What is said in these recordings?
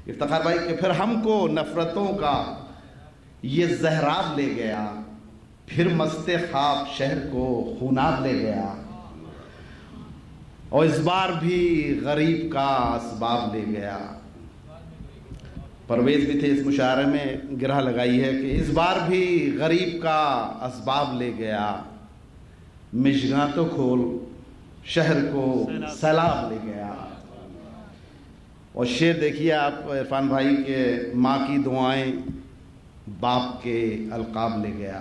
افتخار بھائی کہ پھر ہم کو نفرتوں کا یہ زہراب لے گیا، پھر مست خواب شہر کو خوناب لے گیا، اور اس بار بھی غریب کا اسباب لے گیا۔ پرویز بھی تھے اس مشاعرے میں، گرہ لگائی ہے کہ اس بار بھی غریب کا اسباب لے گیا، مشگاں تو کھول شہر کو سیلاب لے گیا۔ اور شعر دیکھیے آپ عرفان بھائی کے، ماں کی دعائیں باپ کے القاب لے گیا،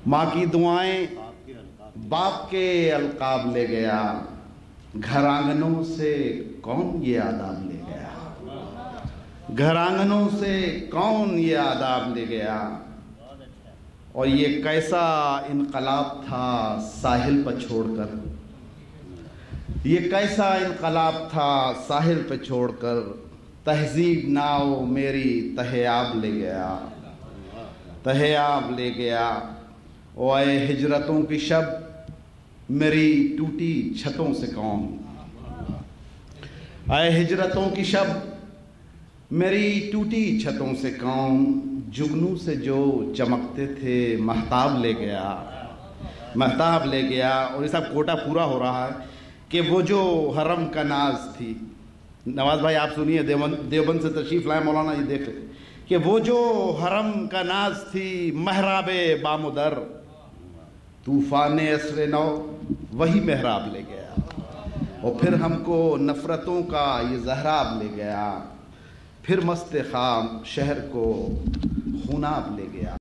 ماں کی دعائیں باپ کے القاب لے گیا، گھر آنگنوں سے کون یہ آداب لے گیا، گھر آنگنوں سے کون یہ آداب لے گیا۔ اور یہ کیسا انقلاب تھا ساحل پہ چھوڑ کر، یہ کیسا انقلاب تھا ساحل پہ چھوڑ کر، تہذیب ناؤ میری تہہ آب لے گیا، تہہ آب لے گیا۔ او اے ہجرتوں کی شب میری ٹوٹی چھتوں سے کون، اے ہجرتوں کی شب میری ٹوٹی چھتوں سے کون، جگنوں سے جو چمکتے تھے مہتاب لے گیا، مہتاب لے گیا۔ اور یہ سب کوٹا پورا ہو رہا ہے کہ وہ جو حرم کا ناز تھی، نواز بھائی آپ سنیے، دیوبند سے تشریف لائے مولانا، یہ دیکھ کہ وہ جو حرم کا ناز تھی محراب بام و در، طوفان عصر نو وہی محراب لے گیا، اور پھر ہم کو نفرتوں کا یہ زہراب لے گیا، پھر مست خواب شہر کو خوناب لے گیا۔